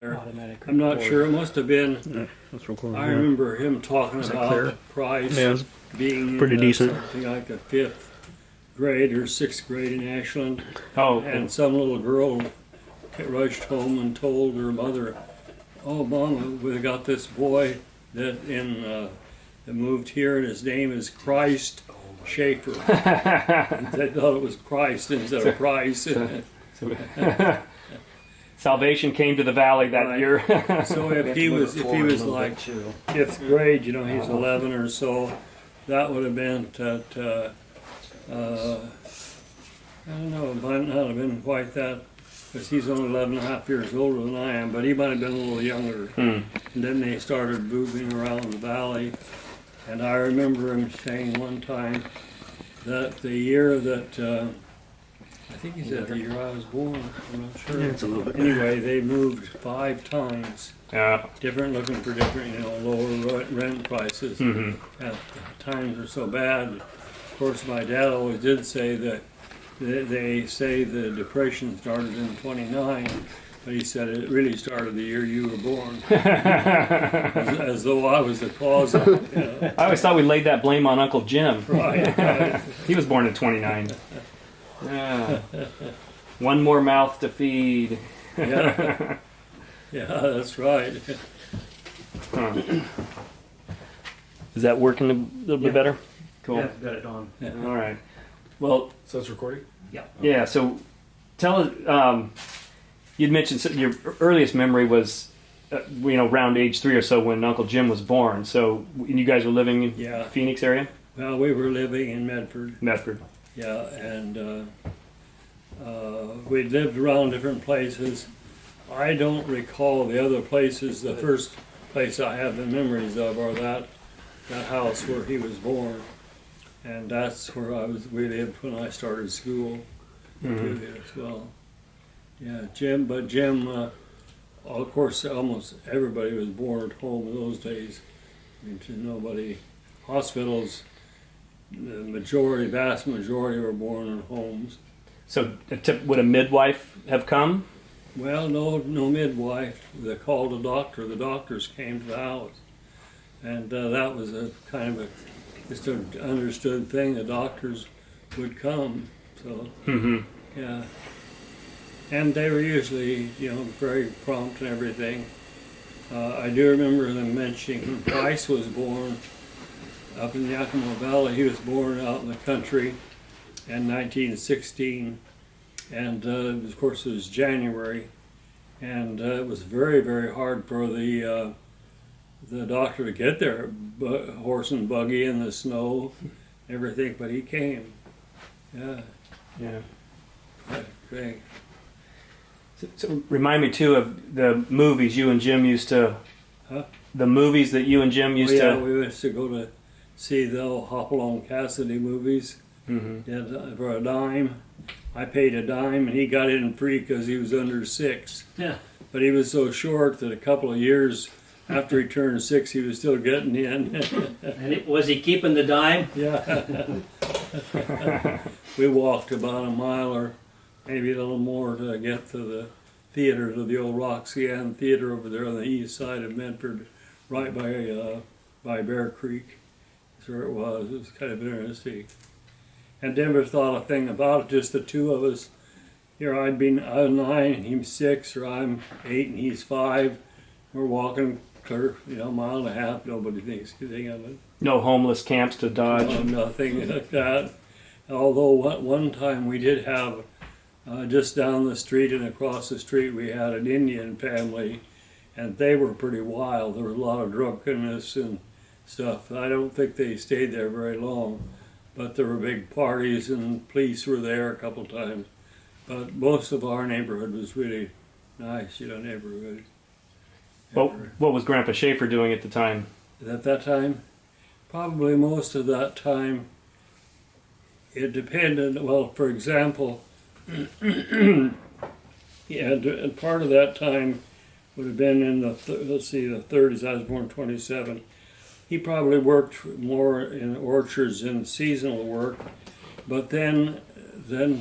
Automatic I'm not record. sure. It must have been. Yeah, that's recording. I remember him talking Is that about clear? the price Yeah, it's being pretty in decent. something like the 5th grade or 6th grade in Ashland, Oh, and some little girl rushed home and told her mother, "Oh, Mama, we got this boy that moved here, and his name is Christ Shafer." They thought it was Christ instead of Price. salvation came to the valley that Right. year. So if he was like 5th grade, you know, he's 11 or so, that would have been at, I don't know, it might not have been quite that, because he's only 11 and a half years older than I am, but he might have been a little younger. And then they started moving around the valley, and I remember him saying one time that the year that, I think he said the year I was born, I'm not sure. Yeah, it's a little bit. Anyway, they moved 5 times. Yeah. Different, looking for different, you know, lower rent prices. Mhm. At the times are so bad. Of course, my dad always did say that they say the depression started in '29, but he said it really started the year you were born, as though I was the cause of it. You know? I always thought we laid that blame on Uncle Jim. Right. He was born in '29. Yeah. One more mouth to feed. Yeah, yeah, that's right. Huh. Is that working a little bit better? Cool. Yeah, got it on. All right. Well, So it's recording? yeah. So, tell us. You'd mentioned your earliest memory was, around age 3 or so when Uncle Jim was born. So, you guys were living in Yeah. Phoenix area, Well, we were living in Medford. Medford. Yeah, and we lived around different places. I don't recall the other places. The first place I have the memories of are that house where he was born, and that's where we lived when I started school too, as well. Yeah, Jim, of course, almost everybody was born at home in those days. I mean, nobody, hospitals, the vast majority were born in homes. So, would a midwife have come? Well, no midwife. They called a doctor. The doctors came to the house, and that was a kind of just an understood thing. The doctors would come. So yeah, and they were usually, very prompt and everything. I do remember them mentioning when Price was born up in the Yakima Valley. He was born out in the country in 1916. And of course it was January, and it was very, very hard for the doctor to get there, horse and buggy in the snow, everything. But he came. Yeah, Yeah. great. So remind me too of the movies you and Jim used to. Huh? The movies that you and Jim used Yeah, to. we used to go to see the old Hopalong Cassidy movies. Mm-hmm. And, for a dime. I paid a dime, and he got in free because he was under 6. Yeah. But he was so short that a couple of years after he turned 6, he was still getting in. And was he keeping the dime? Yeah. We walked about a mile or maybe a little more to get to the theater, to the old Roxy Ann Theater over there on the east side of Medford, right by Bear Creek. That's where it was. It was kind of interesting. And never thought a thing about it, just the two of us. Here I was 9 and he's 6, or I'm 8 and he's 5. We're walking clear, a mile and a half. Nobody thinks anything of it. No homeless camps to dodge. Nothing like that. Although one time we did have, just down the street and across the street, we had an Indian family, and they were pretty wild. There was a lot of drunkenness and stuff. I don't think they stayed there very long. But there were big parties, and police were there a couple times. But most of our neighborhood was really nice, neighborhood. What was Grandpa Shafer doing at the time? At that time, probably most of that time, it depended. Well, for example, yeah, part of that time would have been in the 30s. I was born 27. He probably worked more in orchards and seasonal work, but then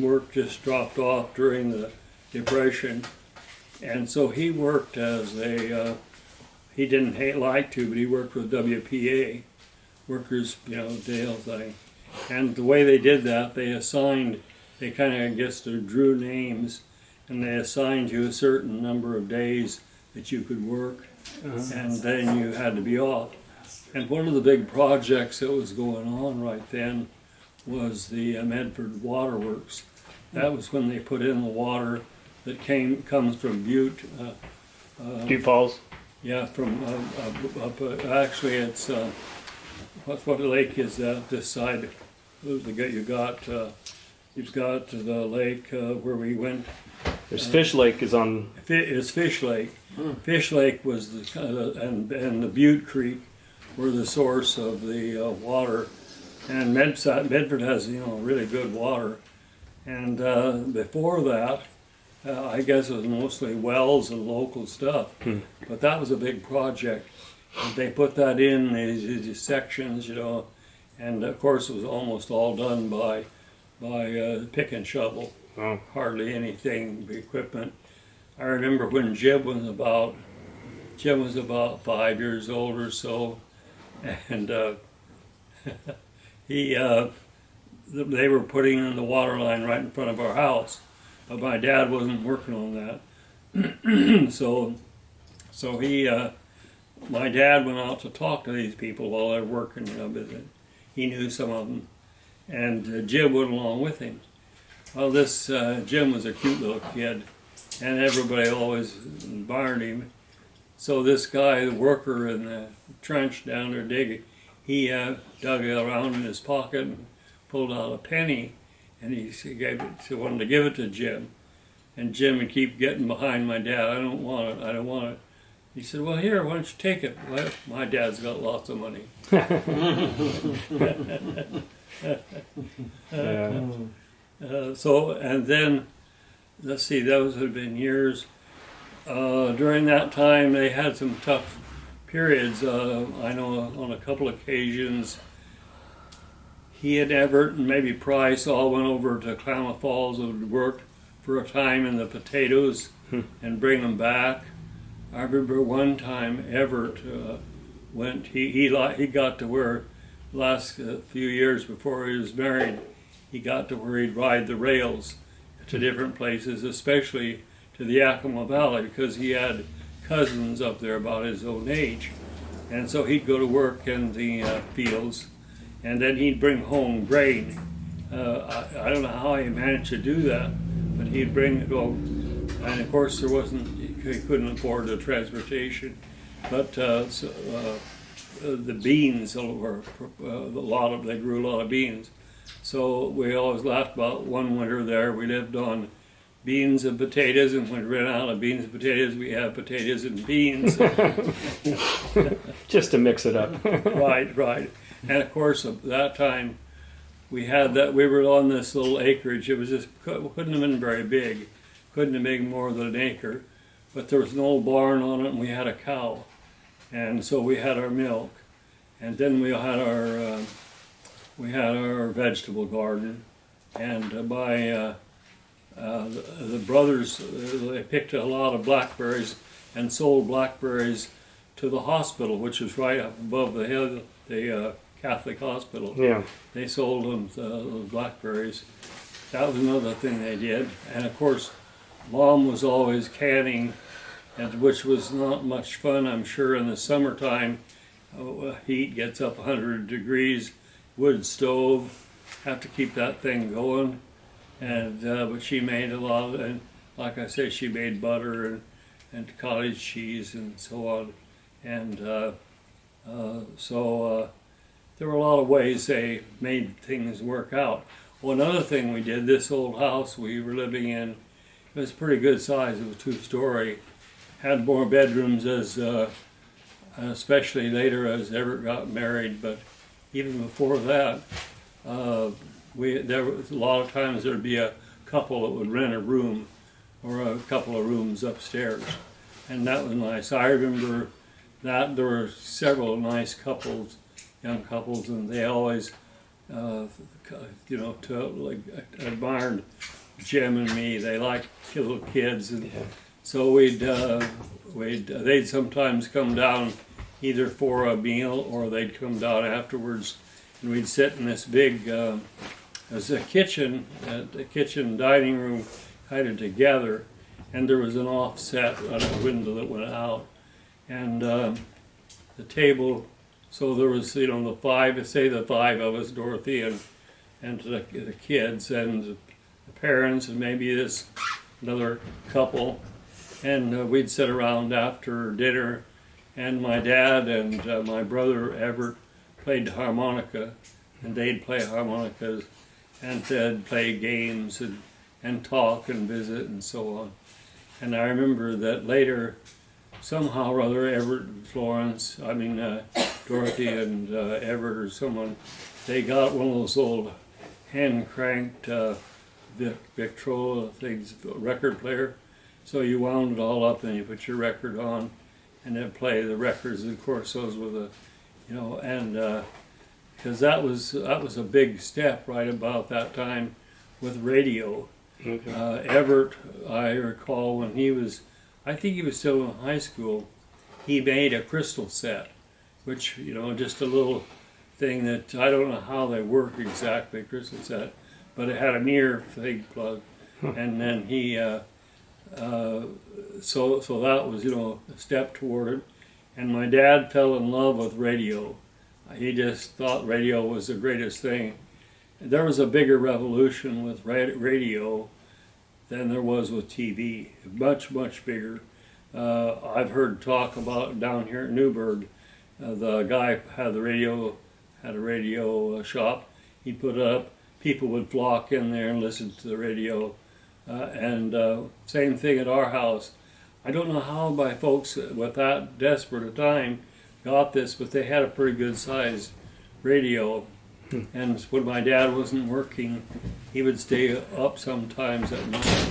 work just dropped off during the Depression, And so he worked as a, he didn't like to, but he worked with WPA, workers, deal thing. And the way they did that, they kind of, I guess, they drew names, and they assigned you a certain number of days that you could work, and then you had to be off. And one of the big projects that was going on right then was the Medford Waterworks. That was when they put in the water that comes from Butte. Butte Falls. Yeah, from actually it's what lake is that? This side, you've got the lake where we went. There's Fish Lake is on. It's Fish Lake. Fish Lake was and the Butte Creek were the source of the water, and Medford has really good water, and before that. I guess it was mostly wells and local stuff, but that was a big project. And they put that in these sections, and of course it was almost all done by pick and shovel. Oh. Hardly anything equipment. I remember when Jim was about 5 years old or so, and they were putting in the water line right in front of our house. But my dad wasn't working on that, so my dad went out to talk to these people while they were working. He knew some of them, and Jim went along with him. Well, this Jim was a cute little kid, and everybody always admired him. So this guy, the worker in the trench down there digging, he dug around in his pocket and pulled out a penny. And he wanted to give it to Jim. And Jim would keep getting behind my dad. I don't want it, I don't want it. He said, well, here, why don't you take it? Well, my dad's got lots of money. And then, let's see, those had been years. During that time, they had some tough periods. I know on a couple occasions, he and Everett and maybe Price all went over to Klamath Falls and worked for a time in the potatoes and bring them back. I remember one time Everett went, he got to where last few years before he was married, he got to where he'd ride the rails to different places, especially to the Yakima Valley, because he had cousins up there about his own age. And so he'd go to work in the fields, and then he'd bring home grain. I don't know how he managed to do that, but he'd bring it home. And of course he couldn't afford the transportation. But the beans were they grew a lot of beans. So we always laughed about one winter there. We lived on beans and potatoes, and when we ran out of beans and potatoes, we had potatoes and beans. Just to mix it up. Right. And of course, at that time, we were on this little acreage. It was couldn't have been very big. Couldn't have been more than an acre. But there was an old barn on it, and we had a cow. And so we had our milk. And then we had our vegetable garden. And the brothers, they picked a lot of blackberries and sold blackberries to the hospital, which was right up above the hill, the Catholic hospital. Yeah. They sold them those blackberries. That was another thing they did. And of course, Mom was always canning, which was not much fun, I'm sure, in the summertime. Heat gets up 100 degrees, wood stove, have to keep that thing going. And but she made a lot, and like I say, she made butter and cottage cheese and so on. And so there were a lot of ways they made things work out. Well, another thing we did, this old house we were living in, it was pretty good size. It was 2-story, had more bedrooms as, especially later as Everett got married. But even before that, there was a lot of times there'd be a couple that would rent a room or a couple of rooms upstairs, and that was nice. I remember that there were several nice couples, young couples, and they always, admired Jim and me. They liked little kids, and So they'd sometimes come down either for a meal or they'd come down afterwards, and we'd sit in this big, there's a kitchen dining room kind of together, and there was an offset on a window that went out, and the table, so there was, you know, the five of us, Dorothy and the kids and the parents and maybe this another couple, and we'd sit around after dinner, and my dad and my brother Everett played the harmonica, and they'd play harmonicas, and they'd play games and talk and visit and so on. And I remember that later, somehow or other, Everett and Florence, Dorothy and Everett or someone, they got one of those old hand-cranked Victrola things, record player. So you wound it all up and you put your record on and then play the records. And of course, those were the, you know, and because that was a big step right about that time with radio. Okay. Everett, I recall when he was, I think he was still in high school, he made a crystal set, which, you know, just a little thing that I don't know how they work exactly, crystal set, but it had an ear thing plug, and then he, so that was, you know, a step toward it. And my dad fell in love with radio. He just thought radio was the greatest thing. There was a bigger revolution with radio than there was with TV. Much, much bigger. I've heard talk about down here at Newburgh. The guy had a radio shop. He put it up. People would flock in there and listen to the radio. And same thing at our house. I don't know how my folks with that desperate a time got this, but they had a pretty good sized radio. And when my dad wasn't working, he would stay up sometimes at night,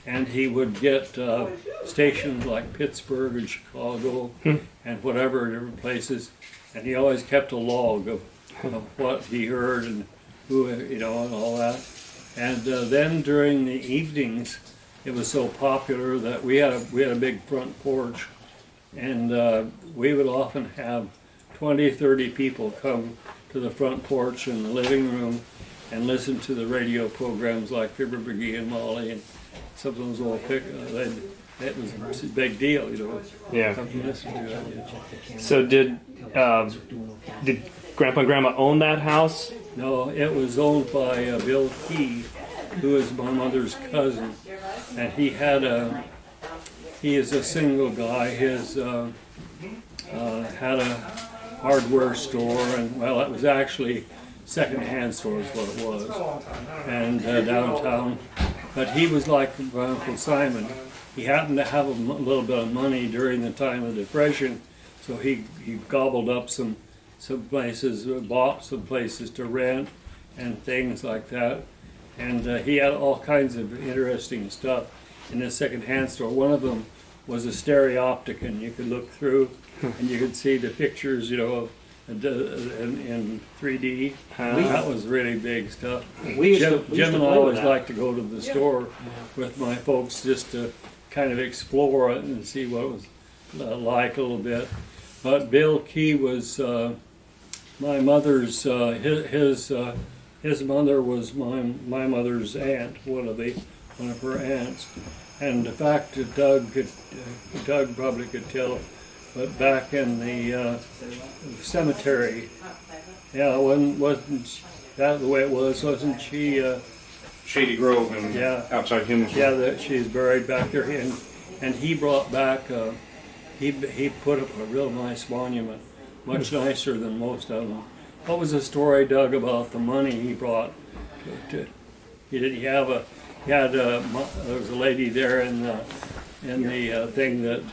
and he would get stations like Pittsburgh and Chicago and whatever different places, and he always kept a log of what he heard and who, you know, and all that. And then during the evenings, it was so popular that we had a big front porch, and we would often have 20, 30 people come to the front porch in the living room and listen to the radio programs like Fibber McGee and Molly and some of those old that was a big deal, you know. Yeah. Come to listen to it. So did Grandpa and Grandma own that house? No, it was owned by Bill Key, who is my mother's cousin, and he is a single guy. His had a hardware store, and well, it was actually second-hand store is what it was, and downtown. But he was like my Uncle Simon. He happened to have a little bit of money during the time of the Depression, so he gobbled up some places, bought some places to rent and things like that. And he had all kinds of interesting stuff in his second-hand store. One of them was a stereopticon you could look through, and you could see the pictures, you know, in 3D. That was really big stuff. Jim and I always liked to go to the store with my folks just to kind of explore it and see what it was like a little bit. But Bill Key was my mother's, his mother was my mother's aunt, one of her aunts. And the fact that Doug probably could tell, but back in the cemetery, yeah, wasn't that the way it was? Wasn't she? Shady Grove and outside Humans. Yeah, she's buried back there, and he brought back. He put up a real nice monument, much nicer than most of them. What was the story, Doug, about the money he brought? There was a lady there in the thing that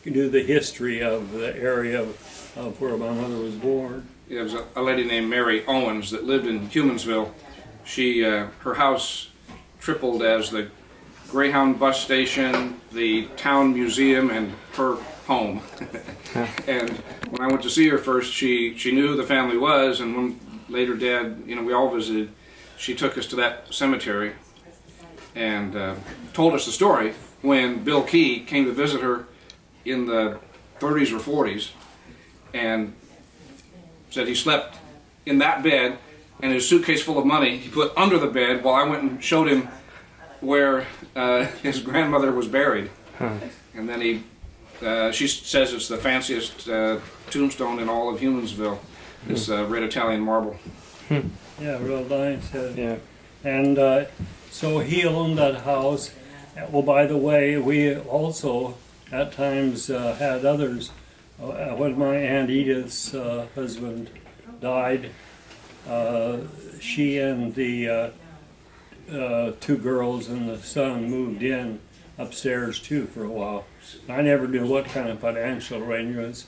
knew the history of the area of where my mother was born. There was a lady named Mary Owens that lived in Humansville. She her house tripled as the Greyhound bus station, the town museum, and her home. And when I went to see her first, she knew who the family was, and when later Dad, you know, we all visited, she took us to that cemetery and told us the story. when Bill Key came to visit her in the 30s or 40s, and said he slept in that bed, and his suitcase full of money he put under the bed while I went and showed him where his grandmother was buried. And then she says it's the fanciest tombstone in all of Humansville, this red Italian marble. Yeah, real nice. Yeah. And so he owned that house. Well, by the way, we also at times had others. When my Aunt Edith's husband died, she and the two girls and the son moved in upstairs too for a while. I never knew what kind of financial arrangements